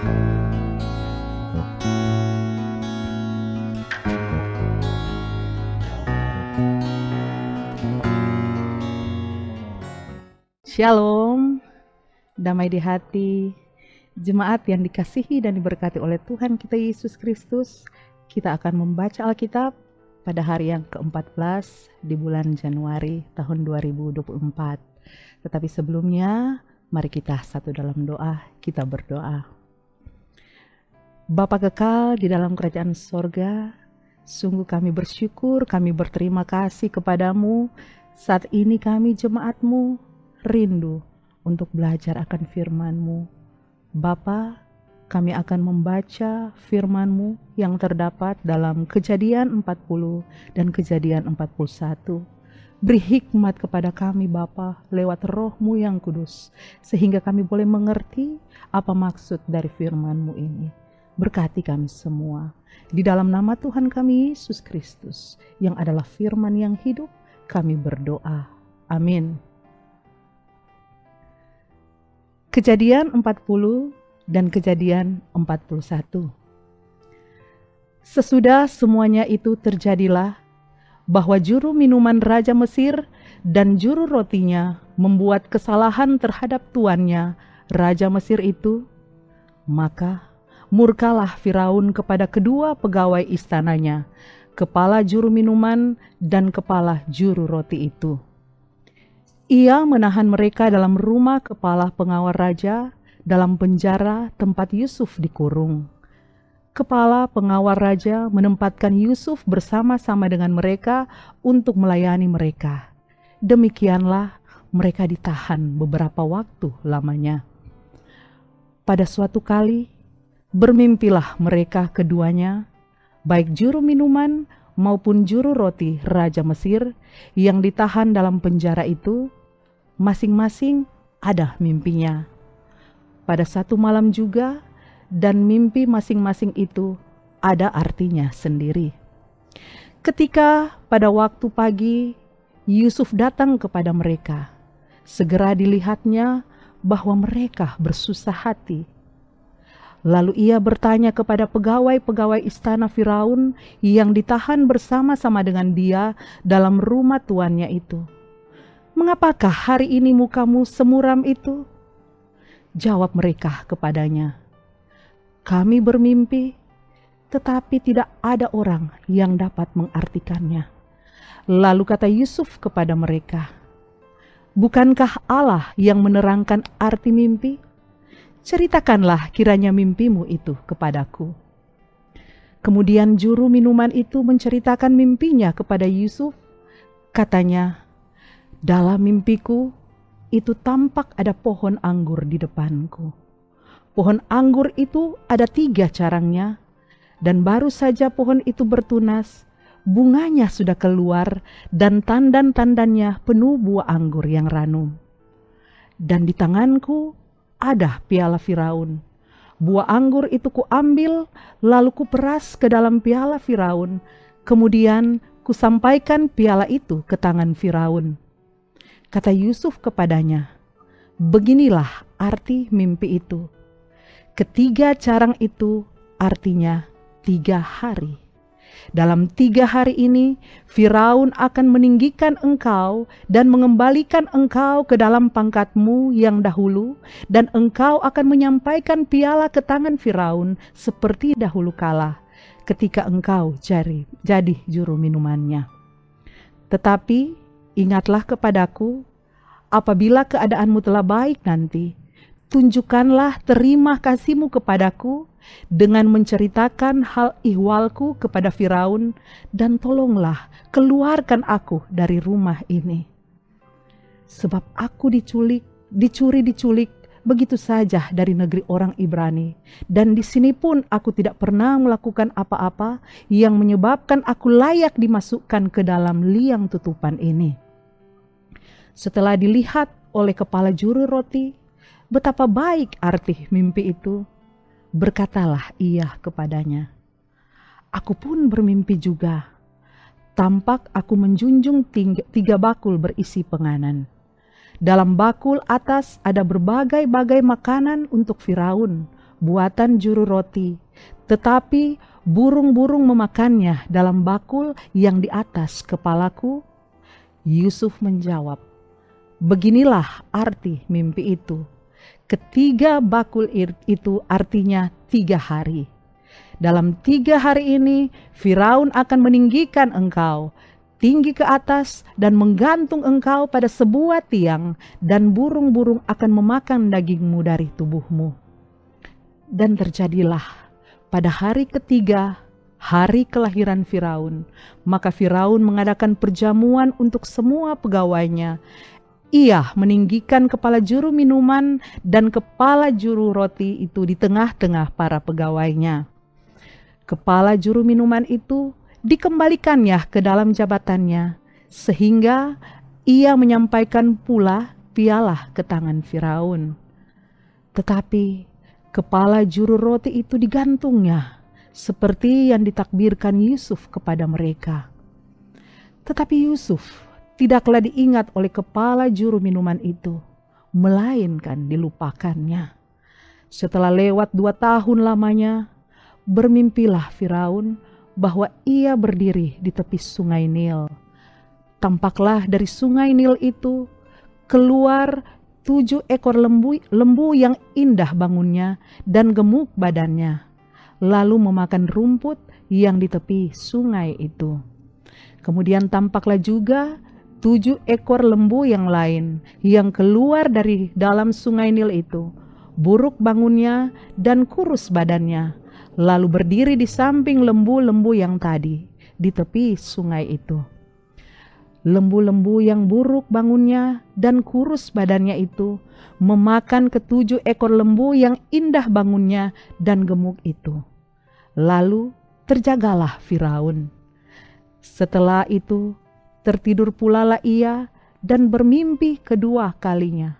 Shalom, damai di hati, jemaat yang dikasihi dan diberkati oleh Tuhan kita Yesus Kristus. Kita akan membaca Alkitab pada hari yang ke-14 di bulan Januari tahun 2024. Tetapi sebelumnya, mari kita satu dalam doa, kita berdoa. Bapa kekal di dalam kerajaan sorga, sungguh kami bersyukur, kami berterima kasih kepadamu. Saat ini kami jemaat-Mu rindu untuk belajar akan firman-Mu. Bapa, kami akan membaca firman-Mu yang terdapat dalam Kejadian 40 dan Kejadian 41. Beri hikmat kepada kami Bapa lewat Roh-Mu yang kudus, sehingga kami boleh mengerti apa maksud dari firman-Mu ini. Berkati kami semua. Di dalam nama Tuhan kami Yesus Kristus, yang adalah firman yang hidup, kami berdoa. Amin. Kejadian 40 dan Kejadian 41. Sesudah semuanya itu terjadilah, bahwa juru minuman Raja Mesir dan juru rotinya membuat kesalahan terhadap tuannya, Raja Mesir itu. Maka murkalah Firaun kepada kedua pegawai istananya, kepala juru minuman dan kepala juru roti itu. Ia menahan mereka dalam rumah kepala pengawal raja, dalam penjara tempat Yusuf dikurung. Kepala pengawal raja menempatkan Yusuf bersama-sama dengan mereka untuk melayani mereka. Demikianlah mereka ditahan beberapa waktu lamanya. Pada suatu kali, bermimpilah mereka keduanya, baik juru minuman maupun juru roti Raja Mesir yang ditahan dalam penjara itu, masing-masing ada mimpinya. Pada satu malam juga, dan mimpi masing-masing itu ada artinya sendiri. Ketika pada waktu pagi, Yusuf datang kepada mereka. Segera dilihatnya bahwa mereka bersusah hati. Lalu ia bertanya kepada pegawai-pegawai istana Firaun yang ditahan bersama-sama dengan dia dalam rumah tuannya itu, "Mengapakah hari ini mukamu semuram itu?" Jawab mereka kepadanya, "Kami bermimpi, tetapi tidak ada orang yang dapat mengartikannya." Lalu kata Yusuf kepada mereka, "Bukankah Allah yang menerangkan arti mimpi? Ceritakanlah kiranya mimpimu itu kepadaku." Kemudian juru minuman itu menceritakan mimpinya kepada Yusuf. Katanya, "Dalam mimpiku itu tampak ada pohon anggur di depanku. Pohon anggur itu ada 3 carangnya, dan baru saja pohon itu bertunas, bunganya sudah keluar, dan tandan-tandannya penuh buah anggur yang ranum. Dan di tanganku ada piala Firaun. Buah anggur itu kuambil, lalu kuperas ke dalam piala Firaun, kemudian kusampaikan piala itu ke tangan Firaun." Kata Yusuf kepadanya, "Beginilah arti mimpi itu. Ketiga carang itu artinya 3 hari. Dalam 3 hari ini, Firaun akan meninggikan engkau dan mengembalikan engkau ke dalam pangkatmu yang dahulu, dan engkau akan menyampaikan piala ke tangan Firaun seperti dahulu kala, ketika engkau jadi juru minumannya. Tetapi ingatlah kepadaku, apabila keadaanmu telah baik nanti, tunjukkanlah terima kasihmu kepadaku dengan menceritakan hal ihwalku kepada Firaun, dan tolonglah keluarkan aku dari rumah ini. Sebab aku dicuri begitu saja dari negeri orang Ibrani, dan di sini pun aku tidak pernah melakukan apa-apa yang menyebabkan aku layak dimasukkan ke dalam liang tutupan ini." Setelah dilihat oleh kepala juru roti betapa baik arti mimpi itu, berkatalah ia kepadanya, "Aku pun bermimpi juga. Tampak aku menjunjung 3 bakul berisi penganan. Dalam bakul atas ada berbagai-bagai makanan untuk Firaun, buatan juru roti, tetapi burung-burung memakannya dalam bakul yang di atas kepalaku?" Yusuf menjawab, "Beginilah arti mimpi itu. Ketiga bakul itu artinya 3 hari. Dalam 3 hari ini Firaun akan meninggikan engkau tinggi ke atas dan menggantung engkau pada sebuah tiang, dan burung-burung akan memakan dagingmu dari tubuhmu." Dan terjadilah pada hari ketiga, hari kelahiran Firaun, maka Firaun mengadakan perjamuan untuk semua pegawainya. Ia meninggikan kepala juru minuman dan kepala juru roti itu di tengah-tengah para pegawainya. Kepala juru minuman itu dikembalikannya ke dalam jabatannya, sehingga ia menyampaikan pula piala ke tangan Firaun. Tetapi kepala juru roti itu digantungnya, seperti yang ditakbirkan Yusuf kepada mereka. Tetapi Yusuf tidaklah diingat oleh kepala juru minuman itu, melainkan dilupakannya. Setelah lewat 2 tahun lamanya, bermimpilah Firaun bahwa ia berdiri di tepi sungai Nil. Tampaklah dari sungai Nil itu keluar 7 ekor lembu yang indah bangunnya dan gemuk badannya, lalu memakan rumput yang di tepi sungai itu. Kemudian tampaklah juga 7 ekor lembu yang lain yang keluar dari dalam sungai Nil itu, buruk bangunnya dan kurus badannya, lalu berdiri di samping lembu-lembu yang tadi di tepi sungai itu. Lembu-lembu yang buruk bangunnya dan kurus badannya itu memakan ke-7 ekor lembu yang indah bangunnya dan gemuk itu. Lalu terjagalah Firaun. Setelah itu tertidur pula lah ia dan bermimpi kedua kalinya.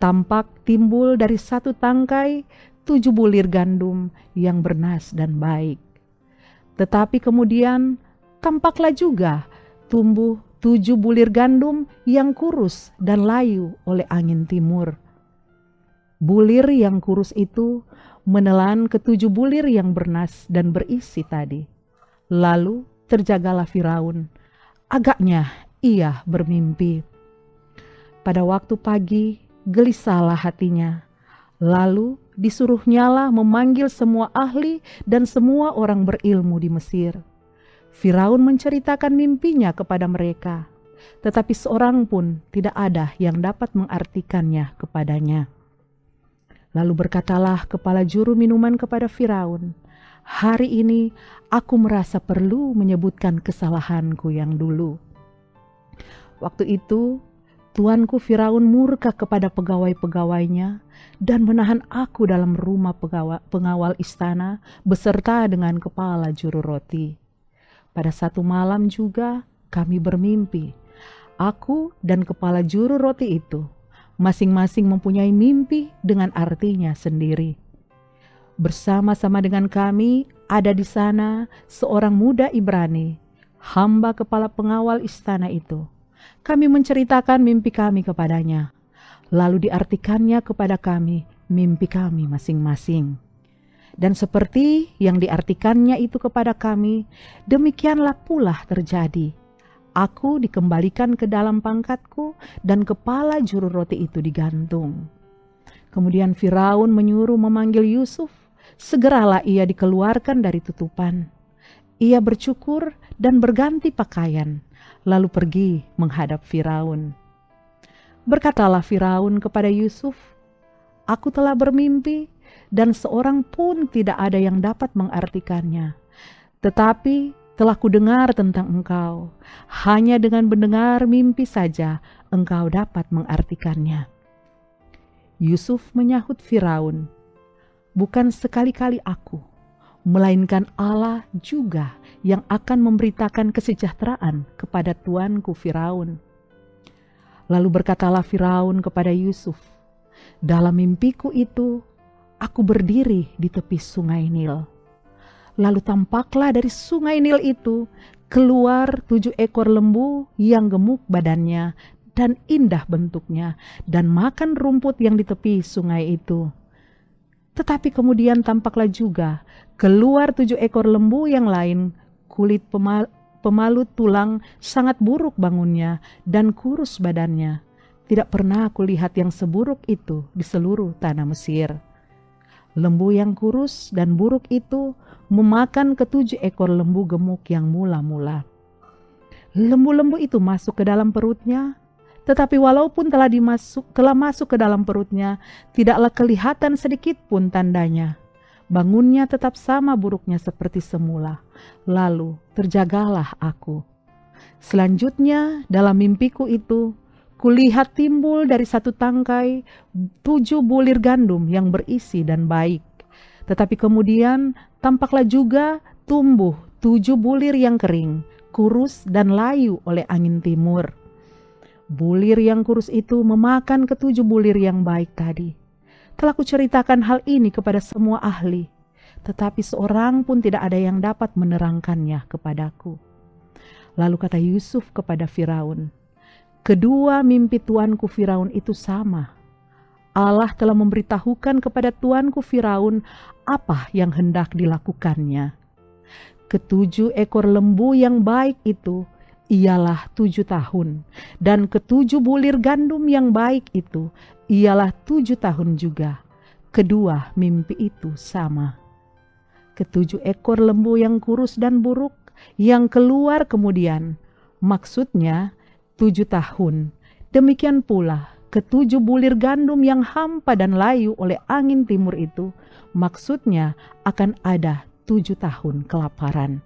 Tampak timbul dari satu tangkai 7 bulir gandum yang bernas dan baik. Tetapi kemudian tampaklah juga tumbuh 7 bulir gandum yang kurus dan layu oleh angin timur. Bulir yang kurus itu menelan ke-7 bulir yang bernas dan berisi tadi. Lalu terjagalah Firaun. Agaknya ia bermimpi. Pada waktu pagi gelisahlah hatinya. Lalu disuruhnyalah memanggil semua ahli dan semua orang berilmu di Mesir. Firaun menceritakan mimpinya kepada mereka, tetapi seorang pun tidak ada yang dapat mengartikannya kepadanya. Lalu berkatalah kepala juru minuman kepada Firaun, "Hari ini aku merasa perlu menyebutkan kesalahanku yang dulu." Waktu itu tuanku Firaun murka kepada pegawai-pegawainya dan menahan aku dalam rumah pengawal istana beserta dengan kepala juru roti. Pada satu malam juga kami bermimpi. Aku dan kepala juru roti itu masing-masing mempunyai mimpi dengan artinya sendiri. Bersama-sama dengan kami ada di sana seorang muda Ibrani, hamba kepala pengawal istana itu. Kami menceritakan mimpi kami kepadanya, lalu diartikannya kepada kami mimpi kami masing-masing. Dan seperti yang diartikannya itu kepada kami, demikianlah pula terjadi. Aku dikembalikan ke dalam pangkatku dan kepala juru roti itu digantung. Kemudian Firaun menyuruh memanggil Yusuf. Segeralah ia dikeluarkan dari tutupan. Ia bercukur dan berganti pakaian, lalu pergi menghadap Firaun. Berkatalah Firaun kepada Yusuf, "Aku telah bermimpi dan seorang pun tidak ada yang dapat mengartikannya. Tetapi telah kudengar tentang engkau. Hanya dengan mendengar mimpi saja engkau dapat mengartikannya." Yusuf menyahut Firaun, "Bukan sekali-kali aku, melainkan Allah juga yang akan memberitakan kesejahteraan kepada tuanku Firaun." Lalu berkatalah Firaun kepada Yusuf, "Dalam mimpiku itu, aku berdiri di tepi sungai Nil. Lalu tampaklah dari sungai Nil itu keluar 7 ekor lembu yang gemuk badannya dan indah bentuknya dan makan rumput yang di tepi sungai itu. Tetapi kemudian tampaklah juga keluar 7 ekor lembu yang lain, kulit pemalut tulang, sangat buruk bangunnya dan kurus badannya. Tidak pernah aku lihat yang seburuk itu di seluruh tanah Mesir. Lembu yang kurus dan buruk itu memakan ke-7 ekor lembu gemuk yang mula-mula. Lembu-lembu itu masuk ke dalam perutnya, tetapi walaupun telah masuk ke dalam perutnya, tidaklah kelihatan sedikit pun tandanya. Bangunnya tetap sama buruknya seperti semula. Lalu terjagalah aku. Selanjutnya dalam mimpiku itu, kulihat timbul dari satu tangkai 7 bulir gandum yang berisi dan baik. Tetapi kemudian tampaklah juga tumbuh 7 bulir yang kering, kurus dan layu oleh angin timur. Bulir yang kurus itu memakan ke-7 bulir yang baik tadi. Telah kuceritakan hal ini kepada semua ahli, tetapi seorang pun tidak ada yang dapat menerangkannya kepadaku. Lalu kata Yusuf kepada Firaun, kedua mimpi tuanku Firaun itu sama. Allah telah memberitahukan kepada tuanku Firaun apa yang hendak dilakukannya. Ke-7 ekor lembu yang baik itu ialah 7 tahun, dan ke-7 bulir gandum yang baik itu ialah 7 tahun juga. Kedua mimpi itu sama. Ke-7 ekor lembu yang kurus dan buruk yang keluar kemudian, maksudnya 7 tahun. Demikian pula ke-7 bulir gandum yang hampa dan layu oleh angin timur itu, maksudnya akan ada 7 tahun kelaparan.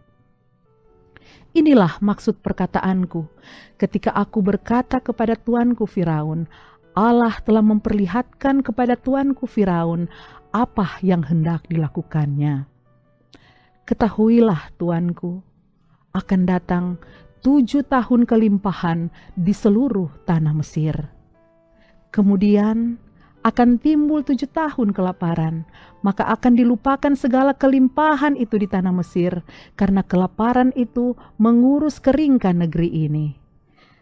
Inilah maksud perkataanku ketika aku berkata kepada tuanku Firaun, Allah telah memperlihatkan kepada tuanku Firaun apa yang hendak dilakukannya. Ketahuilah tuanku, akan datang 7 tahun kelimpahan di seluruh tanah Mesir. Kemudian akan timbul 7 tahun kelaparan, maka akan dilupakan segala kelimpahan itu di tanah Mesir, karena kelaparan itu mengurus keringkan negeri ini.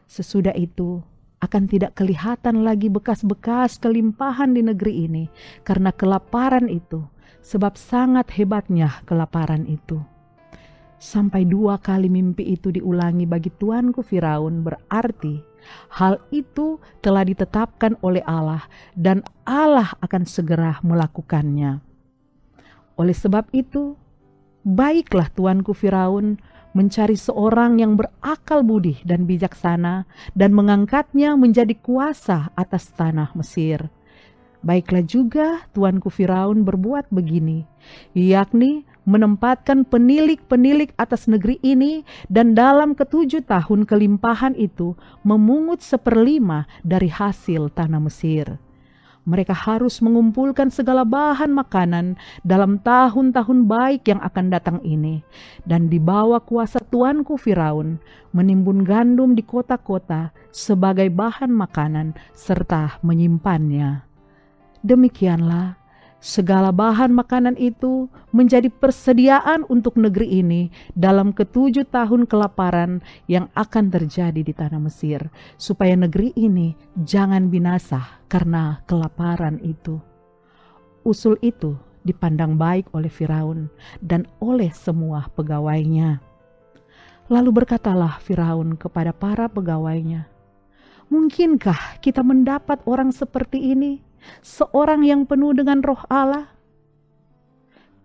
Sesudah itu akan tidak kelihatan lagi bekas-bekas kelimpahan di negeri ini, karena kelaparan itu, sebab sangat hebatnya kelaparan itu. Sampai 2 kali mimpi itu diulangi bagi tuanku Firaun, berarti hal itu telah ditetapkan oleh Allah dan Allah akan segera melakukannya. Oleh sebab itu, baiklah tuanku Firaun mencari seorang yang berakal budi dan bijaksana dan mengangkatnya menjadi kuasa atas tanah Mesir. Baiklah juga tuanku Firaun berbuat begini, yakni menempatkan penilik-penilik atas negeri ini, dan dalam ke-7 tahun kelimpahan itu memungut 1/5 dari hasil tanah Mesir. Mereka harus mengumpulkan segala bahan makanan dalam tahun-tahun baik yang akan datang ini, dan di bawah kuasa tuanku Firaun menimbun gandum di kota-kota sebagai bahan makanan serta menyimpannya. Demikianlah segala bahan makanan itu menjadi persediaan untuk negeri ini dalam ke-7 tahun kelaparan yang akan terjadi di tanah Mesir, supaya negeri ini jangan binasa karena kelaparan itu. Usul itu dipandang baik oleh Firaun dan oleh semua pegawainya. Lalu berkatalah Firaun kepada para pegawainya, mungkinkah kita mendapat orang seperti ini? Seorang yang penuh dengan roh Allah?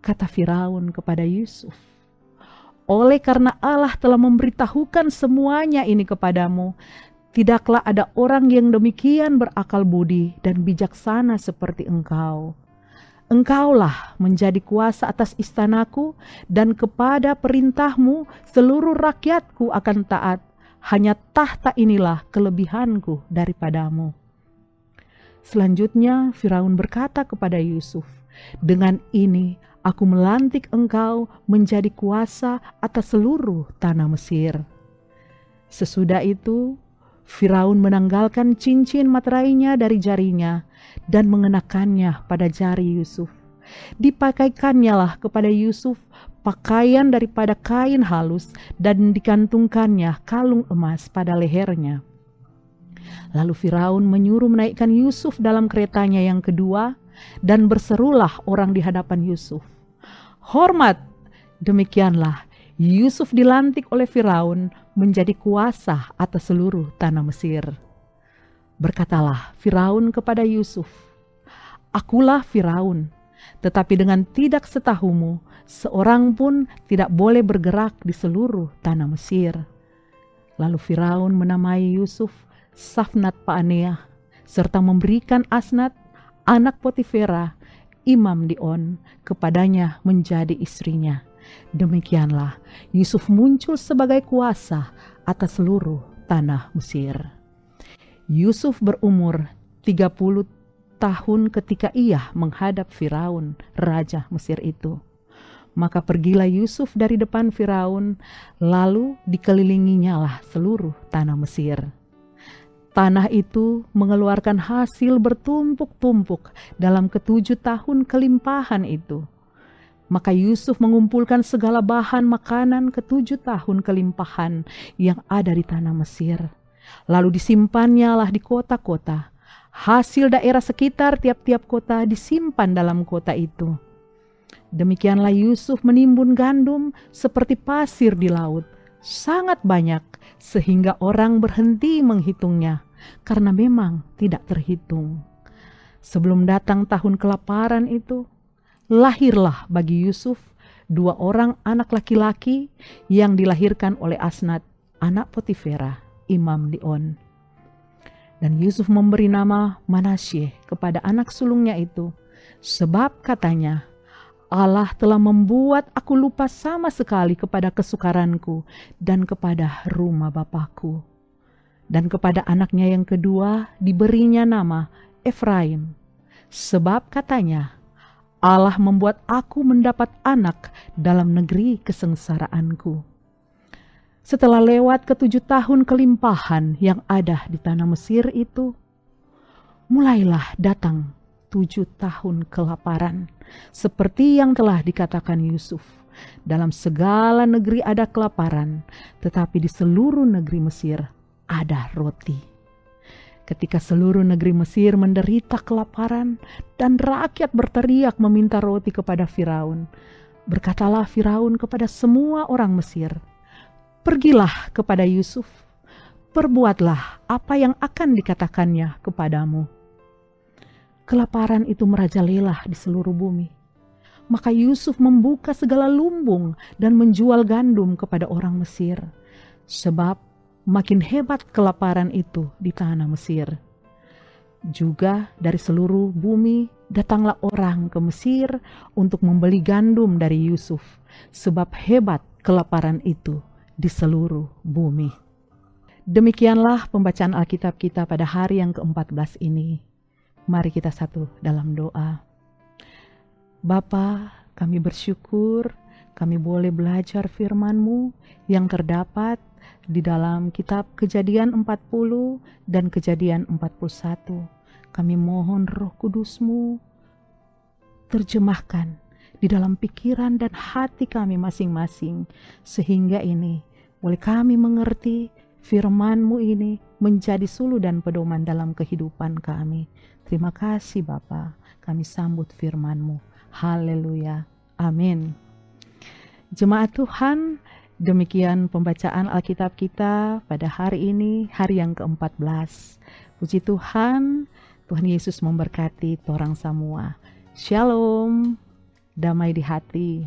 Kata Firaun kepada Yusuf, oleh karena Allah telah memberitahukan semuanya ini kepadamu, tidaklah ada orang yang demikian berakal budi dan bijaksana seperti engkau. Engkaulah menjadi kuasa atas istanaku, dan kepada perintahmu seluruh rakyatku akan taat. Hanya tahta inilah kelebihanku daripadamu. Selanjutnya Firaun berkata kepada Yusuf, dengan ini aku melantik engkau menjadi kuasa atas seluruh tanah Mesir. Sesudah itu Firaun menanggalkan cincin materainya dari jarinya dan mengenakannya pada jari Yusuf. Dipakaikannya kepada Yusuf pakaian daripada kain halus dan dikantungkannya kalung emas pada lehernya. Lalu Firaun menyuruh menaikkan Yusuf dalam keretanya yang kedua, dan berserulah orang di hadapan Yusuf, "Hormat!" Demikianlah Yusuf dilantik oleh Firaun menjadi kuasa atas seluruh tanah Mesir. Berkatalah Firaun kepada Yusuf, "Akulah Firaun, tetapi dengan tidak setahumu, seorang pun tidak boleh bergerak di seluruh tanah Mesir." Lalu Firaun menamai Yusuf Safnat Paaneah, serta memberikan Asnat, anak Potifera, imam di On, kepadanya menjadi istrinya. Demikianlah Yusuf muncul sebagai kuasa atas seluruh tanah Mesir. Yusuf berumur 30 tahun ketika ia menghadap Firaun, raja Mesir itu. Maka pergilah Yusuf dari depan Firaun, lalu dikelilinginya lah seluruh tanah Mesir. Tanah itu mengeluarkan hasil bertumpuk-tumpuk dalam ke-7 tahun kelimpahan itu. Maka Yusuf mengumpulkan segala bahan makanan ke-7 tahun kelimpahan yang ada di tanah Mesir. Lalu disimpannya lah di kota-kota. Hasil daerah sekitar tiap-tiap kota disimpan dalam kota itu. Demikianlah Yusuf menimbun gandum seperti pasir di laut, sangat banyak sehingga orang berhenti menghitungnya, karena memang tidak terhitung. Sebelum datang tahun kelaparan itu, lahirlah bagi Yusuf 2 orang anak laki-laki yang dilahirkan oleh Asnat, anak Potifera, imam di On. Dan Yusuf memberi nama Manasye kepada anak sulungnya itu, sebab katanya, "Allah telah membuat aku lupa sama sekali kepada kesukaranku dan kepada rumah bapakku." Dan kepada anaknya yang kedua diberinya nama Efraim, sebab katanya, "Allah membuat aku mendapat anak dalam negeri kesengsaraanku." Setelah lewat ke-7 tahun kelimpahan yang ada di tanah Mesir itu, mulailah datang 7 tahun kelaparan, seperti yang telah dikatakan Yusuf. Dalam segala negeri ada kelaparan, tetapi di seluruh negeri Mesir ada roti. Ketika seluruh negeri Mesir menderita kelaparan dan rakyat berteriak meminta roti kepada Firaun, berkatalah Firaun kepada semua orang Mesir, "Pergilah kepada Yusuf, perbuatlah apa yang akan dikatakannya kepadamu." Kelaparan itu merajalela di seluruh bumi. Maka Yusuf membuka segala lumbung dan menjual gandum kepada orang Mesir, sebab makin hebat kelaparan itu di tanah Mesir. Juga dari seluruh bumi datanglah orang ke Mesir untuk membeli gandum dari Yusuf, sebab hebat kelaparan itu di seluruh bumi. Demikianlah pembacaan Alkitab kita pada hari yang ke-14 ini. Mari kita satu dalam doa. Bapa, kami bersyukur kami boleh belajar firman-Mu yang terdapat di dalam kitab Kejadian 40 dan Kejadian 41. Kami mohon Roh Kudus-Mu terjemahkan di dalam pikiran dan hati kami masing-masing, sehingga ini boleh kami mengerti firman-Mu ini menjadi suluh dan pedoman dalam kehidupan kami. Terima kasih Bapa, kami sambut firman-Mu. Haleluya. Amin. Jemaat Tuhan, demikian pembacaan Alkitab kita pada hari ini, hari yang ke-14. Puji Tuhan, Tuhan Yesus memberkati torang semua. Shalom, damai di hati.